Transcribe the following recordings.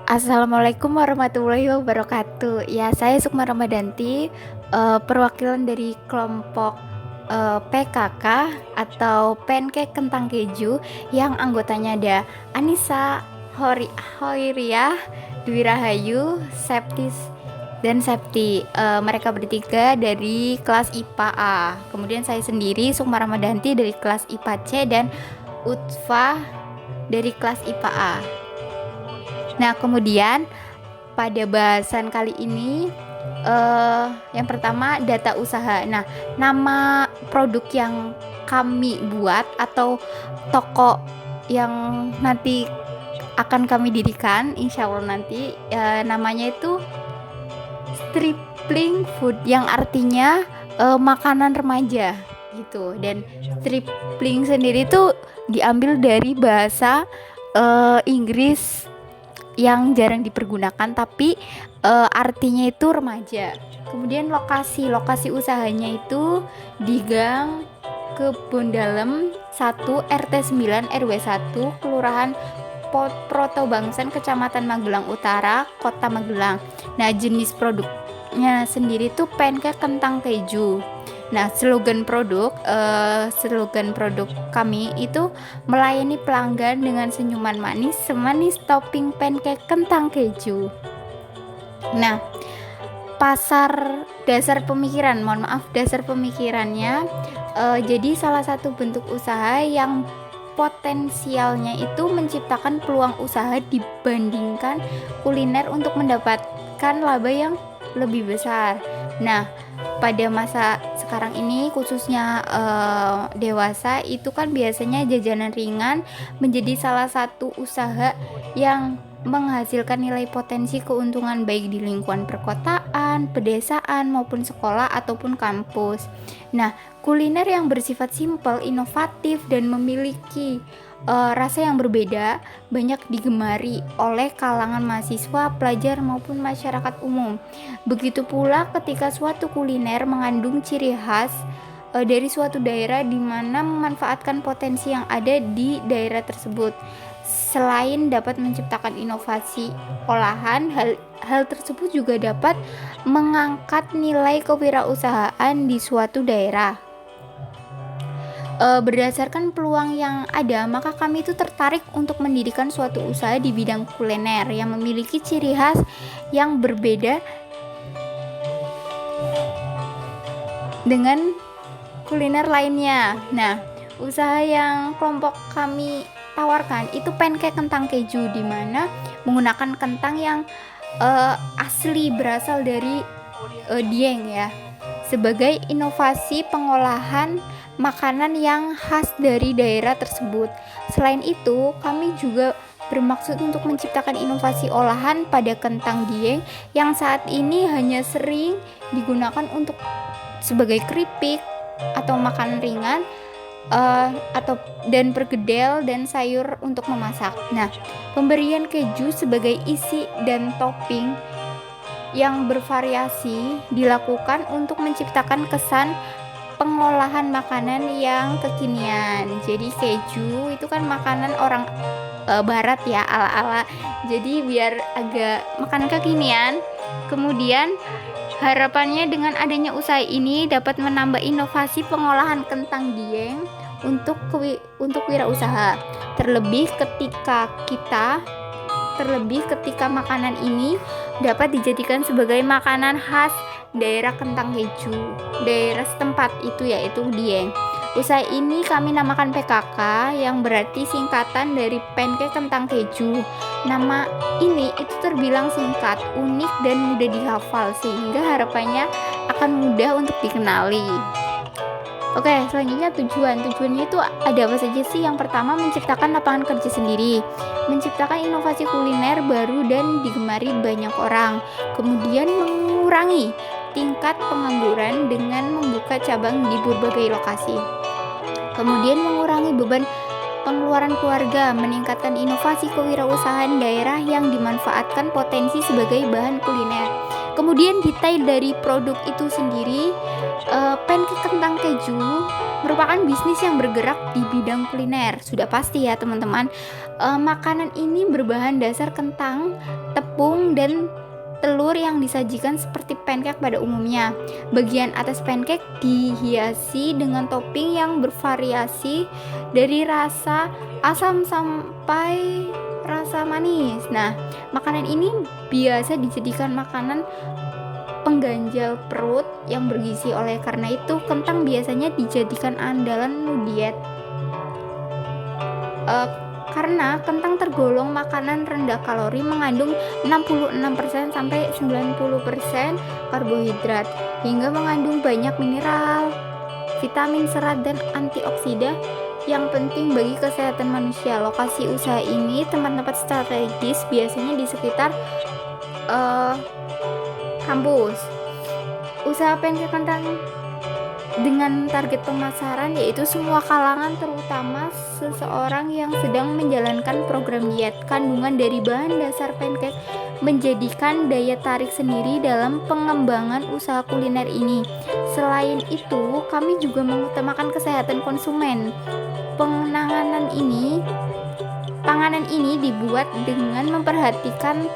Assalamualaikum warahmatullahi wabarakatuh. Ya, saya Sukma Ramadanti, perwakilan dari kelompok PKK atau Pancake Kentang Keju yang anggotanya ada Anissa, Hoiriah, Dwi Rahayu, Septis dan Septi. Mereka bertiga dari kelas IPA A. Kemudian saya sendiri Sukma Ramadanti dari kelas IPA C dan Utfa dari kelas IPA A. Nah, kemudian pada bahasan kali ini yang pertama data usaha. Nah, nama produk yang kami buat atau toko yang nanti akan kami dirikan, insya Allah nanti namanya itu Stripling Food, yang artinya makanan remaja gitu. Dan stripling sendiri itu diambil dari bahasa Inggris yang jarang dipergunakan, tapi artinya itu remaja. Kemudian lokasi usahanya itu di Gang Kebon Dalem 1 RT 9 RW 1 Kelurahan Protobangsen, Kecamatan Magelang Utara, Kota Magelang. Nah, jenis produknya sendiri tuh pancake kentang keju. Nah, slogan produk kami itu melayani pelanggan dengan senyuman manis, semanis topping pancake kentang keju. Nah, dasar pemikirannya, jadi salah satu bentuk usaha yang potensialnya itu menciptakan peluang usaha dibandingkan kuliner untuk mendapatkan laba yang lebih besar. Nah, pada masa sekarang ini khususnya dewasa itu kan biasanya jajanan ringan menjadi salah satu usaha yang menghasilkan nilai potensi keuntungan baik di lingkungan perkotaan, pedesaan maupun sekolah ataupun kampus. Nah, kuliner yang bersifat simpel, inovatif dan memiliki rasa yang berbeda banyak digemari oleh kalangan mahasiswa, pelajar maupun masyarakat umum. Begitu pula ketika suatu kuliner mengandung ciri khas dari suatu daerah di mana memanfaatkan potensi yang ada di daerah tersebut. Selain dapat menciptakan inovasi olahan, hal tersebut juga dapat mengangkat nilai kewirausahaan di suatu daerah. Berdasarkan peluang yang ada, maka kami itu tertarik untuk mendirikan suatu usaha di bidang kuliner yang memiliki ciri khas yang berbeda dengan kuliner lainnya. Nah, usaha yang kelompok kami tawarkan itu pancake kentang keju, di mana menggunakan kentang yang asli berasal dari Dieng ya, sebagai inovasi pengolahan makanan yang khas dari daerah tersebut. Selain itu, kami juga bermaksud untuk menciptakan inovasi olahan pada kentang Dieng yang saat ini hanya sering digunakan untuk sebagai keripik atau makanan ringan dan pergedel dan sayur untuk memasak. Nah, pemberian keju sebagai isi dan topping yang bervariasi dilakukan untuk menciptakan kesan pengolahan makanan yang kekinian. Jadi keju itu kan makanan orang barat ya, ala-ala. Jadi biar agak makanan kekinian. Kemudian harapannya dengan adanya usaha ini dapat menambah inovasi pengolahan kentang Dieng untuk wirausaha. Terlebih ketika makanan ini dapat dijadikan sebagai makanan khas daerah kentang keju, daerah setempat itu yaitu Dieng. Usaha ini kami namakan PKK, yang berarti singkatan dari pancake kentang keju. Nama ini itu terbilang singkat, unik dan mudah dihafal, sehingga harapannya akan mudah untuk dikenali. Oke, selanjutnya tujuannya itu ada apa saja sih? Yang pertama, menciptakan lapangan kerja sendiri, menciptakan inovasi kuliner baru dan digemari banyak orang. Kemudian mengurangi tingkat pengangguran dengan membuka cabang di berbagai lokasi. Kemudian mengurangi beban pengeluaran keluarga, meningkatkan inovasi kewirausahaan daerah yang dimanfaatkan potensi sebagai bahan kuliner. Kemudian detail dari produk itu sendiri, pancake kentang keju merupakan bisnis yang bergerak di bidang kuliner. Sudah pasti ya teman-teman. Makanan ini berbahan dasar kentang, tepung, dan telur yang disajikan seperti pancake pada umumnya. Bagian atas pancake dihiasi dengan topping yang bervariasi dari rasa asam sampai rasa manis. Nah, makanan ini biasa dijadikan makanan pengganjal perut yang bergizi. Oleh karena itu, kentang biasanya dijadikan andalan menu diet. Karena kentang tergolong makanan rendah kalori, mengandung 66% sampai 90% karbohidrat, hingga mengandung banyak mineral, vitamin, serat, dan antioksida yang penting bagi kesehatan manusia. Lokasi usaha ini tempat-tempat strategis, biasanya di sekitar kampus. Usaha pancake kentang dengan target pemasaran yaitu semua kalangan, terutama seseorang yang sedang menjalankan program diet. Kandungan dari bahan dasar pancake menjadikan daya tarik sendiri dalam pengembangan usaha kuliner ini. Selain itu, kami juga mengutamakan kesehatan konsumen. Panganan ini dibuat dengan memperhatikan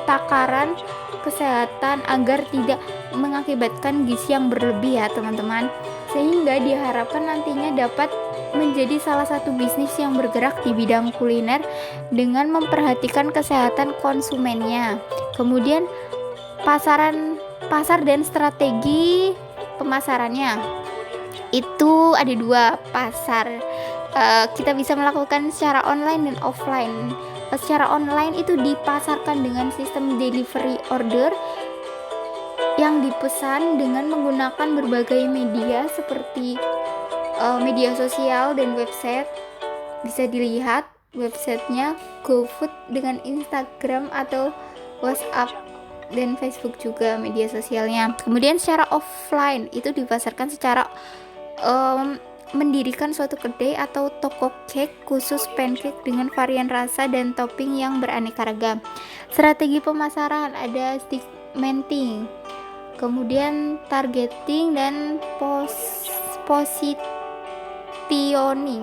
takaran kesehatan agar tidak mengakibatkan gizi yang berlebih ya teman-teman, sehingga diharapkan nantinya dapat menjadi salah satu bisnis yang bergerak di bidang kuliner dengan memperhatikan kesehatan konsumennya. Kemudian pasar dan strategi pemasarannya itu ada dua pasar. Kita bisa melakukan secara online dan offline. Secara online itu dipasarkan dengan sistem delivery order yang dipesan dengan menggunakan berbagai media seperti media sosial dan website. Bisa dilihat websitenya GoFood dengan Instagram atau WhatsApp dan Facebook juga media sosialnya. Kemudian secara offline itu dipasarkan secara mendirikan suatu kedai atau toko cake khusus pancake dengan varian rasa dan topping yang beraneka ragam. Strategi pemasaran ada segmenting, kemudian targeting, dan positioning.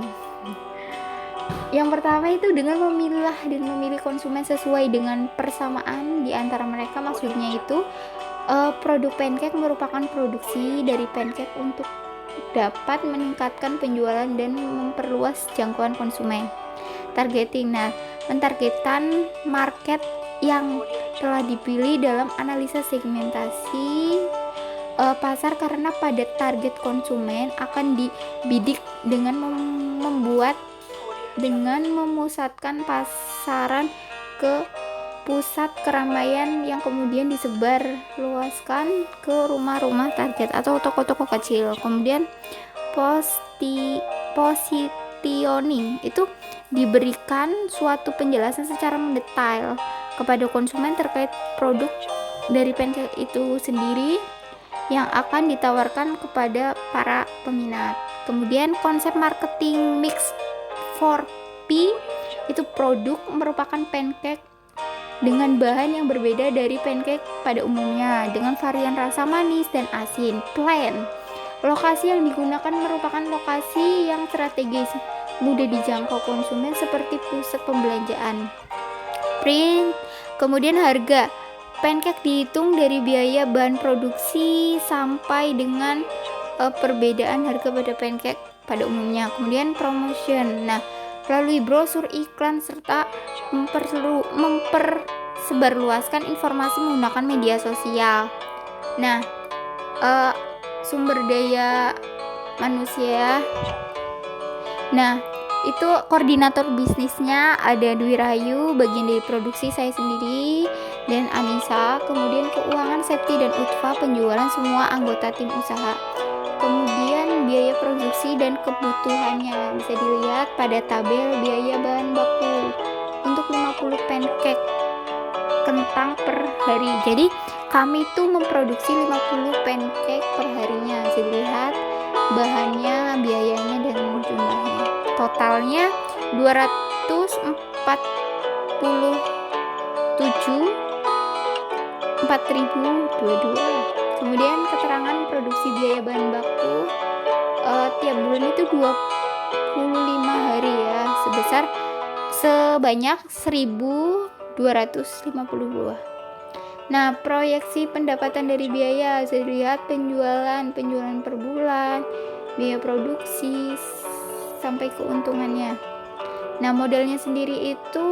Yang pertama itu dengan memilah dan memilih konsumen sesuai dengan persamaan di antara mereka. Maksudnya itu produk pancake merupakan produksi dari pancake untuk dapat meningkatkan penjualan dan memperluas jangkauan konsumen. Targeting, mentargetkan market yang telah dipilih dalam analisis segmentasi pasar, karena pada target konsumen akan dibidik dengan memusatkan pasaran ke pusat keramaian yang kemudian disebar luaskan ke rumah-rumah target atau toko-toko kecil. Kemudian positioning itu diberikan suatu penjelasan secara mendetail kepada konsumen terkait produk dari pancake itu sendiri yang akan ditawarkan kepada para peminat. Kemudian konsep marketing mix 4P itu produk merupakan pancake dengan bahan yang berbeda dari pancake pada umumnya dengan varian rasa manis dan asin. Plan, lokasi yang digunakan merupakan lokasi yang strategis, mudah dijangkau konsumen seperti pusat pembelanjaan. Print, kemudian harga. Pancake dihitung dari biaya bahan produksi sampai dengan perbedaan harga pada pancake pada umumnya. Kemudian promotion, melalui brosur, iklan, serta mempersebarluaskan informasi menggunakan media sosial. Sumber daya manusia. Itu koordinator bisnisnya ada Dwi Rahayu, bagian dari produksi saya sendiri dan Anissa. Kemudian keuangan Septi dan Utfa, penjualan semua anggota tim usaha. Kemudian biaya produksi dan kebutuhannya bisa dilihat pada tabel biaya bahan baku untuk 50 pancake kentang per hari. Jadi kami itu memproduksi 50 pancake per harinya. Bisa dilihat bahannya, biayanya, dan jumlahnya. Totalnya 247 4.022. Kemudian keterangan produksi biaya bahan baku tiap bulan itu 25 hari ya, sebanyak 1.252. Nah, proyeksi pendapatan dari biaya bisa dilihat penjualan per bulan, biaya produksi sampai keuntungannya. Nah, modalnya sendiri itu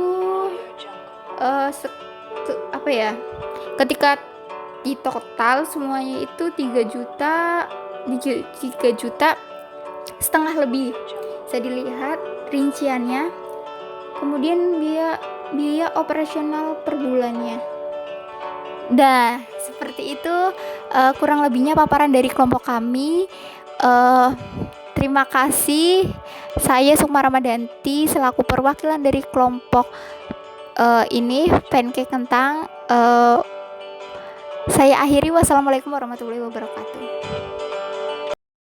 ketika di total semuanya itu 3 juta setengah lebih. Bisa dilihat rinciannya. Kemudian biaya operasional per bulannya. Nah, seperti itu kurang lebihnya paparan dari kelompok kami. Terima kasih. Saya Sukma Ramadanti selaku perwakilan dari kelompok ini Pancake Kentang. Saya akhiri. Wassalamualaikum warahmatullahi wabarakatuh.